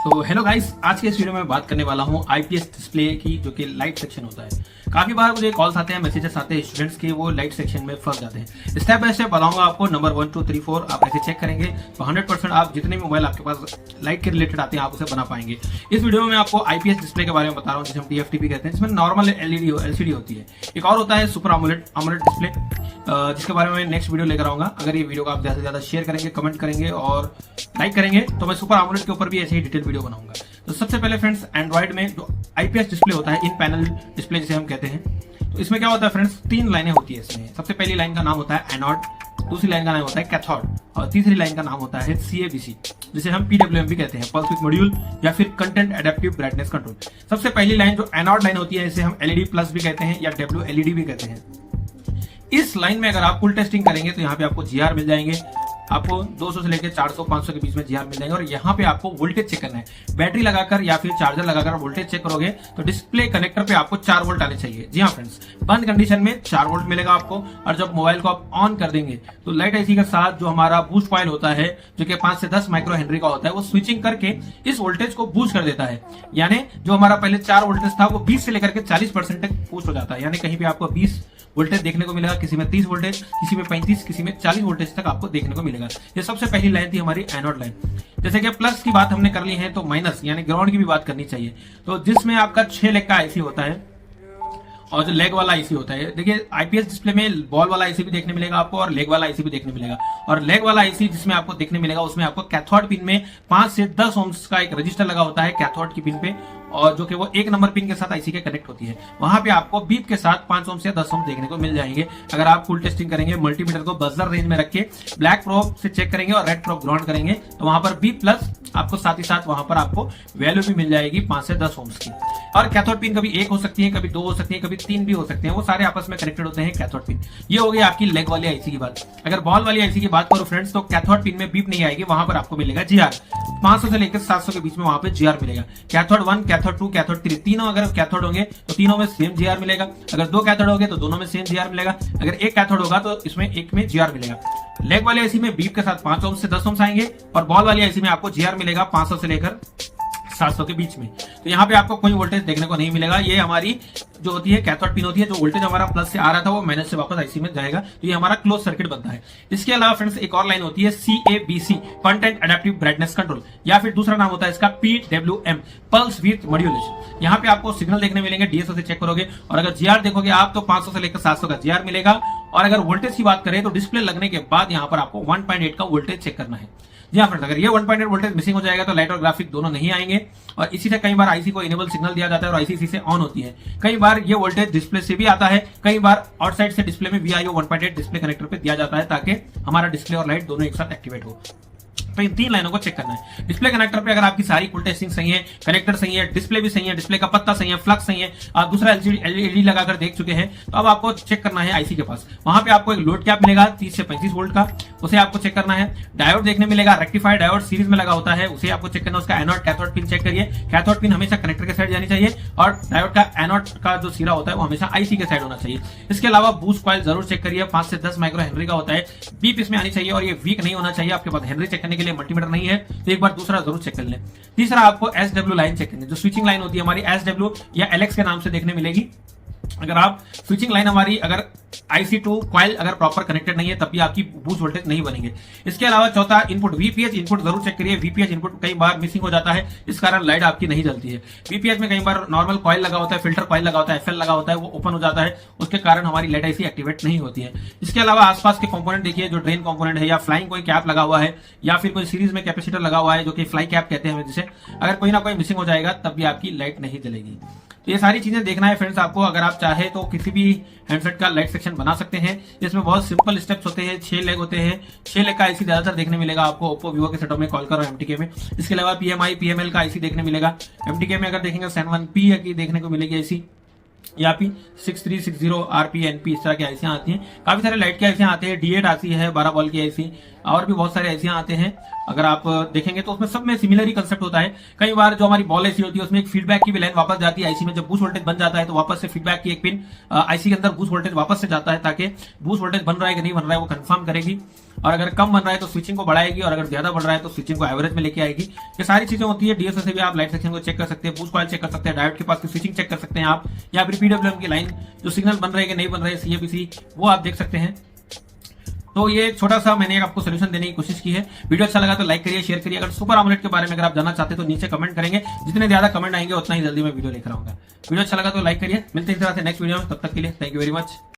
तो hello guys, आज के इस वीडियो में मैं बात करने वाला हूं आईपीएस डिस्प्ले की, जो कि लाइट सेक्शन होता है। काफी बार मुझे कॉल्स आते हैं, मैसेजेस आते हैं स्टूडेंट्स के, वो लाइट सेक्शन में फंस जाते हैं। स्टेप बाय स्टेप बताऊंगा आपको। नंबर 1 2 3 4 आप ऐसे चेक करेंगे तो 100% आप जितने भी मोबाइल आपके पास लाइट के रिलेटेड आते हैं आप उसे बना पाएंगे। इस वीडियो में मैं आपको आईपीएस डिस्प्ले के बारे में बता रहा हूँ, जिसे हम टीएफटीपी कहते हैं। इसमें नॉर्मल एलसीडी होती है, एक और होता है सुपर AMOLED डिस्प्ले, जिसके बारे में नेक्स्ट वीडियो लेकर आऊंगा। अगर ये वीडियो को आप ज्यादा से ज्यादा शेयर करेंगे, कमेंट करेंगे और लाइक करेंगे तो मैं सुपर AMOLED के ऊपर भी ऐसे ही डिटेल वीडियो बनाऊंगा। तो सबसे पहले फ्रेंड्स, एंड्रॉइड में जो आईपीएस डिस्प्ले होता है, इन पैनल डिस्प्ले जिसे हम कहते हैं, तो इसमें क्या होता है फ्रेंड्स, 3 लाइनें होती है इसमें। सबसे पहली लाइन का नाम होता है एनोड, दूसरी लाइन का नाम होता है कैथोड और तीसरी लाइन का नाम होता है CABC, जिसे हम PWM भी कहते हैं, पल्स विड्थ मॉड्यूल या फिर कंटेंट एडेप्टिव ब्राइटनेस कंट्रोल। सबसे पहली लाइन जो एनोड लाइन होती है, इसे हम LED प्लस भी कहते हैं या WLED भी कहते हैं। इस लाइन में अगर आप फुल टेस्टिंग करेंगे तो यहाँ पे आपको GR मिल जाएंगे, आपको 200 से लेकर 400 500 के बीच में GR मिल जाएंगे। और यहाँ पे आपको वोल्टेज चेक करना है। बैटरी लगाकर या फिर चार्जर लगाकर वोल्टेज चेक करोगे तो डिस्प्ले कनेक्टर पे आपको 4 वोल्ट आने चाहिए। जी हाँ फ्रेंड्स, बंद कंडीशन में 4 वोल्ट मिलेगा आपको। और जब मोबाइल को आप ऑन कर देंगे तो लाइट आईसी के साथ जो हमारा बूस्ट कॉइल होता है, जो कि 5 से 10 माइक्रो हेनरी का होता है, वो स्विचिंग करके इस वोल्टेज को बूस्ट कर देता है। यानी जो हमारा पहले 4 वोल्टेज था वो 20 से लेकर के 40% तक बूस्ट हो जाता है। यानी कहीं पे आपको 20 वोल्टेज देखने को मिलेगा, किसी में 30 वोल्टेज, किसी में 35, किसी में 40 वोल्टेज तक आपको देखने को मिलेगा। ये सबसे पहली लाइन थी हमारी एनोड लाइन। जैसे कि प्लस की बात हमने कर ली है तो माइनस यानी ग्राउंड की भी बात करनी चाहिए। तो जिसमें आपका 6 लेग का आईसी होता है और जो लेग वाला आईसी होता है, देखिए आईपीएस डिस्प्ले में बॉल वाला आईसी भी देखने मिलेगा आपको और लेग वाला आईसी भी देखने मिलेगा। और लेग वाला आईसी जिसमें आपको देखने मिलेगा, उसमें आपको कैथोड पिन में 5 से 10 ओम्स का एक रजिस्टर लगा होता है कैथोड की पिन पे, और जो कि वो 1 नंबर पिन के साथ आईसी के कनेक्ट होती है। वहां पे आपको बीप के साथ 5 ओम से 10 ओम देखने को मिल जाएंगे। अगर आप फुल टेस्टिंग करेंगे, मल्टीमीटर को बजर रेंज में रख के ब्लैक प्रोब से चेक करेंगे और रेड प्रोब ग्राउंड करेंगे तो वहां पर बीप प्लस आपको साथ ही साथ वहां पर आपको वैल्यू भी मिल जाएगी 5 से 10 ओम्स की। और कैथोड पिन कभी 1 हो सकती है, कभी 2 हो सकती है, कभी 3 भी हो सकते हैं, वो सारे आपस में कनेक्टेड होते हैं कैथोड पिन। ये हो गई आपकी लेग वाली आईसी की बात। अगर बॉल वाली आईसी की बात करो फ्रेंड्स, तो कैथोड पिन में बीप नहीं आएगी, वहां पर आपको मिलेगा GR। 500 से लेकर 700 के बीच में वहां पे GR मिलेगा। कैथोड 1, कैथोड 2, कैथोड 3, तीनों अगर कैथोड होंगे तो तीनों में सेम GR मिलेगा। अगर 2 कैथोड होंगे तो दोनों में सेम GR मिलेगा। अगर 1 कैथोड होगा तो इसमें एक में GR मिलेगा। लेग वाली आईसी में बीप के साथ 5 ओम से 10 ओम आएंगे और बॉल वाली आईसी में आपको GR मिलेगा 500 से लेकर 700 के बीच में। तो यहाँ पे आपको कोई वोल्टेज देखने को नहीं मिलेगा। ये हमारी जो होती है कैथोड पिन होती है, जो वोल्टेज हमारा प्लस से आ रहा था वो माइनस से वापस आईसी में जाएगा, तो ये हमारा क्लोज सर्किट बनता है। इसके अलावा फ्रेंड्स एक और लाइन होती है CABC, content adaptive brightness control, या फिर दूसरा नाम होता है इसका PWM, पल्स विड्थ मॉड्यूलेशन। यहाँ पे आपको सिग्नल देखने मिलेंगे, DSO से चेक करोगे और अगर GR देखोगे आप तो 500 से लेकर 700 का GR मिलेगा। और अगर वोल्टेज की बात करें तो डिस्प्ले लगने के बाद यहाँ पर आपको 1.8 का वोल्टेज चेक करना है। जी हाँ फ्रेंड्स, अगर ये 1.8 वोल्टेज मिसिंग हो जाएगा तो लाइट और ग्राफिक दोनों नहीं आएंगे। और इसी से कई बार आईसी को इनेबल सिग्नल दिया जाता है और आईसी इसी से ऑन होती है। कई बार ये वोल्टेज डिस्प्ले से भी आता है, कई बार आउटसाइड से डिस्प्ले में VIO 1.8 डिस्प्ले कनेक्टर पे दिया जाता है, ताकि हमारा डिस्प्ले और लाइट दोनों एक साथ एक्टिवेट हो। तो इन 3 लाइनों को चेक करना है। डिस्प्ले कनेक्टर पे अगर आपकी सारी फुल टेस्टिंग सही है, कनेक्टर सही है, डिस्प्ले भी सही है, डिस्प्ले का पत्ता सही है, फ्लक्स सही है, आप दूसरा LED लगाकर देख चुके हैं, तो अब आपको चेक करना है आईसी के पास। वहां पे आपको एक लोड कैप मिलेगा 30 से 35 वोल्ट का, उसे आपको चेक करना है। डायोड देखने मिलेगा, रेक्टिफाइड डायोड सीरीज में लगा होता है, उसे आपको चेक करना है। उसका एनोड कैथोड पिन चेक करिए। कैथोड पिन हमेशा कनेक्टर के साइड जानी चाहिए और डायोड का एनोड का जो सिरा होता है वो हमेशा आईसी के साइड होना चाहिए। इसके अलावा बूस्ट कॉइल जरूर चेक करिए, 5 से 10 माइक्रो हेनरी का होता है। बीप इसमें आनी चाहिए और ये वीक नहीं होना चाहिए। आपके पास हेनरी चेक करने के लिए मल्टीमीटर नहीं है तो एक बार दूसरा जरूर चेक कर लें। तीसरा आपको SW लाइन चेक करनी है, जो स्विचिंग लाइन होती है हमारी SW या LX के नाम से देखने मिलेगी। अगर आप स्विचिंग लाइन हमारी अगर IC2 कॉइल अगर प्रॉपर कनेक्टेड नहीं है तब भी आपकी बूस्ट वोल्टेज नहीं बनेंगे। इसके अलावा चौथा इनपुट VPH इनपुट जरूर चेक करिए। VPH इनपुट कई बार मिसिंग हो जाता है, इस कारण लाइट आपकी नहीं जलती है। VPH में कई बार नॉर्मल कॉइल लगा होता है, फिल्टर कॉइल लगा होता है, FL लगा होता है, वो ओपन हो जाता है, उसके कारण हमारी लाइट आईसी एक्टिवेट नहीं होती है। इसके अलावा आसपास के कंपोनेंट देखिए, जो ड्रेन कंपोनेंट है या फ्लाइंग कोई कैप लगा हुआ है या फिर कोई सीरीज में कैपेसिटर लगा हुआ है, जो कि फ्लाई कैप कहते हैं जिसे, अगर कोई ना कोई मिसिंग हो जाएगा तब भी आपकी लाइट नहीं जलेगी। तो ये सारी चीजें देखना है फ्रेंड्स आपको। अगर आप चाहे तो किसी भी हैंडसेट का लाइट सेक्शन बना सकते हैं। इसमें बहुत सिंपल स्टेप्स होते हैं, 6 लेग होते हैं। 6 लेग का आईसी ज्यादातर देखने मिलेगा आपको ओप्पो वीवो के सेटों में, कॉलकर और MTK में। इसके अलावा PMI PML का आईसी देखने मिलेगा। MTK में अगर देखेंगे Sen1P की देखने को मिलेगी आईसी, या फिर 6360 RP NP इस तरह की आईसियां आती हैं। काफी सारे लाइट की आईसियां आती है, D8 आती है, 12 बॉल की आईसी, और भी बहुत सारे आईसियां आते हैं। अगर आप देखेंगे तो उसमें सब में सिमिलर ही कंसेप्ट होता है। कई बार जो हमारी बॉल आईसी होती है उसमें एक फीडबैक की भी लाइन वापस जाती है आईसी में। जब बूस्ट वोल्टेज बन जाता है तो वापस से फीडबैक की एक पिन आईसी के अंदर बूस्ट वोल्टेज वापस से जाता है, ताकि बूस्ट वोल्टेज बन रहा है कि नहीं बन रहा है वो कंफर्म करेगी। और अगर कम बन रहा है तो स्विचिंग को बढ़ाएगी, और अगर ज्यादा बढ़ रहा है तो स्विचिंग को एवरेज में लेके आएगी। ये सारी चीजें होती है। डीएसओ से भी आप लाइट सेक्शन को चेक कर सकते हैं, बूस्ट कॉइल चेक कर सकते हैं, डायोड के पास की स्विचिंग चेक कर सकते हैं आप, या फिर पीडब्ल्यूएम की लाइन जो सिग्नल बन रहे हैं कि नहीं बन रहे, सीएपीसी, वो आप देख सकते हैं। तो ये छोटा सा मैंने आपको सोल्यूशन देने की कोशिश की है। वीडियो अच्छा लगा तो लाइक करिए, शेयर करिए। अगर सुपर आमलेट के बारे में अगर आप जानना चाहते हैं तो नीचे कमेंट करेंगे, जितने ज्यादा कमेंट आएंगे उतना ही जल्दी मैं वीडियो लेकर आऊंगा। वीडियो अच्छा लगा तो लाइक करिए। मिलते हैं इस तरह से नेक्स्ट वीडियो में, तब तक के लिए थैंक यू वेरी मच।